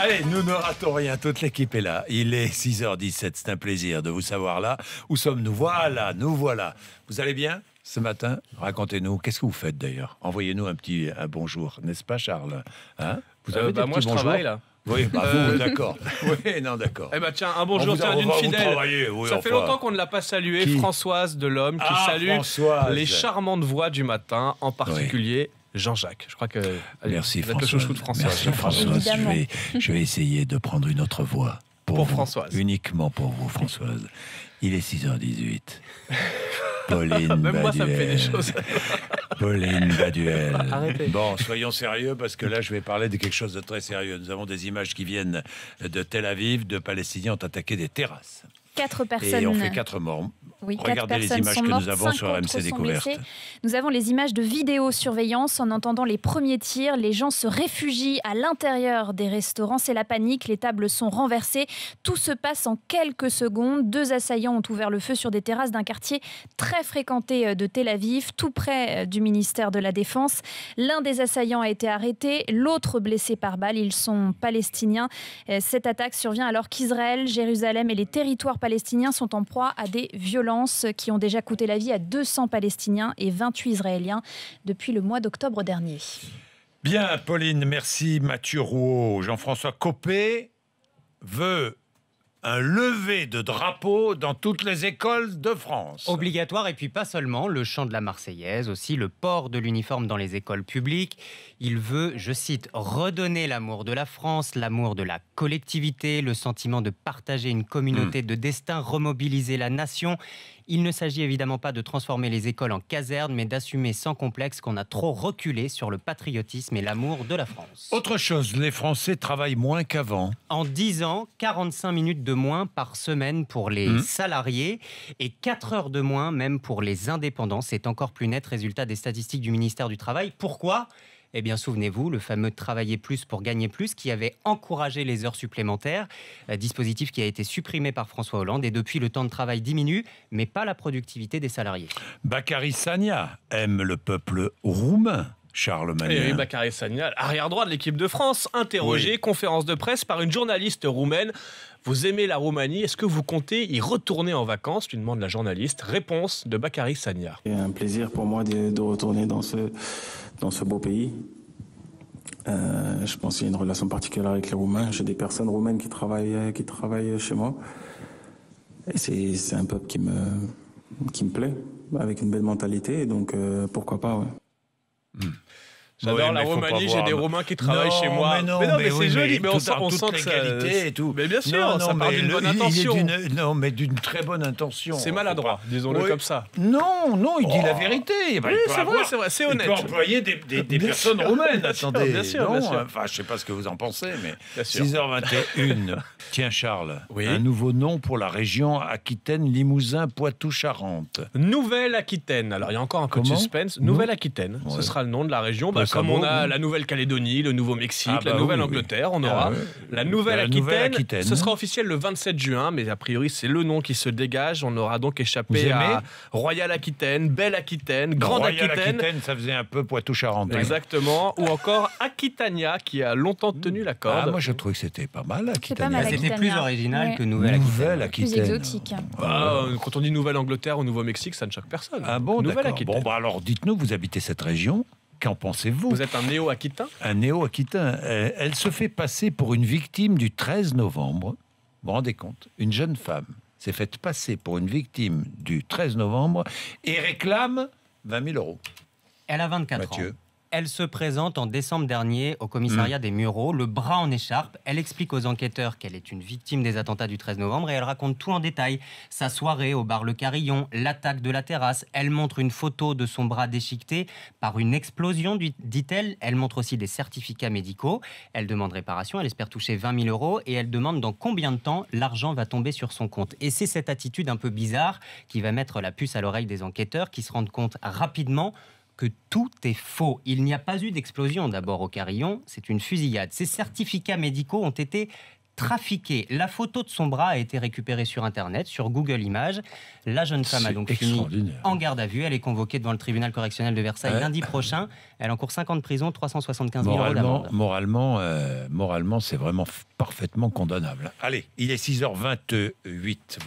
Allez, nous ne ratons rien, toute l'équipe est là. Il est 6h17, c'est un plaisir de vous savoir là. Où sommes-nous? Voilà, nous voilà. Vous allez bien ce matin? Racontez-nous, qu'est-ce que vous faites d'ailleurs? Envoyez-nous un bonjour, n'est-ce pas Charles? Hein? Vous avez des moi je petits travaille bonjours là. Oui, bah vous, d'accord. Oui, non, d'accord. Eh ben tiens, un bonjour d'une fidèle. Oui, Ça fait longtemps qu'on ne l'a pas salué, Qui? Françoise Delhomme, qui salue Françoise. les charmantes voix du matin, en particulier Jean-Jacques. Je crois que Merci vous êtes Françoise. le chouchou de Françoise. Merci Françoise. Je vais essayer de prendre une autre voix. Pour vous, Françoise. Uniquement pour vous, Françoise. Il est 6h18. Pauline Même moi, ça me fait des Baduel. choses. Pauline Baduel. Arrêtez. Bon, soyons sérieux parce que là, je vais parler de quelque chose de très sérieux. Nous avons des images qui viennent de Tel Aviv. Deux Palestiniens ont attaqué des terrasses. 4 personnes. Et on fait 4 morts. Oui, Regardez les 4 personnes images sont que mortes, nous avons 5 sur autres RMC sont Découverte. blessés. Nous avons les images de vidéosurveillance. En entendant les premiers tirs, les gens se réfugient à l'intérieur des restaurants. C'est la panique, les tables sont renversées. Tout se passe en quelques secondes. 2 assaillants ont ouvert le feu sur des terrasses d'un quartier très fréquenté de Tel Aviv, tout près du ministère de la Défense. L'un des assaillants a été arrêté, l'autre blessé par balle. Ils sont palestiniens. Cette attaque survient alors qu'Israël, Jérusalem et les territoires palestiniens sont en proie à des violences qui ont déjà coûté la vie à 200 Palestiniens et 28 Israéliens depuis le mois d'octobre dernier. Bien, Pauline, merci. Mathieu Rouault. Jean-François Copé veut un lever de drapeau dans toutes les écoles de France. Obligatoire, et puis pas seulement, le chant de la Marseillaise, aussi le port de l'uniforme dans les écoles publiques. Il veut, je cite, redonner l'amour de la France, l'amour de la collectivité, le sentiment de partager une communauté de destin, remobiliser la nation. Il ne s'agit évidemment pas de transformer les écoles en casernes, mais d'assumer sans complexe qu'on a trop reculé sur le patriotisme et l'amour de la France. Autre chose, les Français travaillent moins qu'avant. En 10 ans, 45 minutes de moins par semaine pour les salariés et 4 heures de moins même pour les indépendants. C'est encore plus net, résultat des statistiques du ministère du Travail. Pourquoi ? Eh bien, souvenez-vous, le fameux « travailler plus pour gagner plus » qui avait encouragé les heures supplémentaires, dispositif qui a été supprimé par François Hollande. Et depuis, le temps de travail diminue, mais pas la productivité des salariés. Bakary Sagna aime le peuple roumain. Charles Magnin. Et Bakary Sagna, arrière-droit de l'équipe de France, interrogé, conférence de presse par une journaliste roumaine. Vous aimez la Roumanie, est-ce que vous comptez y retourner en vacances? Lui demande la journaliste. Réponse de Bakary Sagna. C'est un plaisir pour moi de retourner dans ce beau pays. Je pense qu'il y a une relation particulière avec les Roumains. J'ai des personnes roumaines qui travaillent chez moi. Et c'est un peuple qui me plaît, avec une belle mentalité. Et donc, pourquoi pas, ouais. J'adore la Roumanie, j'ai des Roumains qui travaillent chez moi. Mais c'est joli, mais on sent que ça... et tout. Mais bien sûr, ça part d'une bonne intention. Non, mais d'une très bonne intention. C'est maladroit, disons-le comme ça. Non, il dit la vérité. Oui, c'est vrai, c'est honnête. Il peut employer des personnes roumaines, attendez. Bien sûr. Enfin, je ne sais pas ce que vous en pensez, mais 6h21. Tiens, Charles, un nouveau nom pour la région Aquitaine, Limousin, Poitou-Charentes. Nouvelle-Aquitaine. Alors, il y a encore un peu de suspense. Nouvelle-Aquitaine, ce sera le nom de la région. Comme on a la Nouvelle-Calédonie, le Nouveau-Mexique, la Nouvelle-Angleterre, on aura la Nouvelle-Aquitaine. Ce sera officiel le 27 juin, mais a priori, c'est le nom qui se dégage. On aura donc échappé à Royal-Aquitaine, Belle-Aquitaine, Grande-Aquitaine. Royal-Aquitaine, ça faisait un peu Poitou-Charentes. Exactement. Ou encore Aquitania, qui a longtemps tenu la corde. Moi, je trouvais que c'était pas mal, Aquitania. C'était plus original que Nouvelle-Aquitaine. Plus exotique. Quand on dit Nouvelle-Angleterre ou Nouveau-Mexique, ça ne choque personne. Ah bon, d'accord. Bon, alors, dites-nous, vous habitez cette région. Qu'en pensez-vous? Vous êtes un néo-aquitain? Un néo-aquitain. Elle se fait passer pour une victime du 13 novembre. Vous vous rendez compte? Une jeune femme s'est faite passer pour une victime du 13 novembre et réclame 20 000 €. Elle a 24 ans. Elle se présente en décembre dernier au commissariat des Mureaux, le bras en écharpe. Elle explique aux enquêteurs qu'elle est une victime des attentats du 13 novembre et elle raconte tout en détail. Sa soirée au bar Le Carillon, l'attaque de la terrasse. Elle montre une photo de son bras déchiqueté par une explosion, dit-elle. Elle montre aussi des certificats médicaux. Elle demande réparation, elle espère toucher 20 000 € et elle demande dans combien de temps l'argent va tomber sur son compte. Et c'est cette attitude un peu bizarre qui va mettre la puce à l'oreille des enquêteurs qui se rendent compte rapidement que tout est faux. Il n'y a pas eu d'explosion d'abord au Carillon, c'est une fusillade. Ces certificats médicaux ont été trafiqué. La photo de son bras a été récupérée sur Internet, sur Google Images. La jeune femme a donc fini en garde à vue. Elle est convoquée devant le tribunal correctionnel de Versailles lundi prochain. Elle encourt 5 ans de prison, 375 000 € d'amende. Moralement, c'est vraiment parfaitement condamnable. Allez, il est 6h28.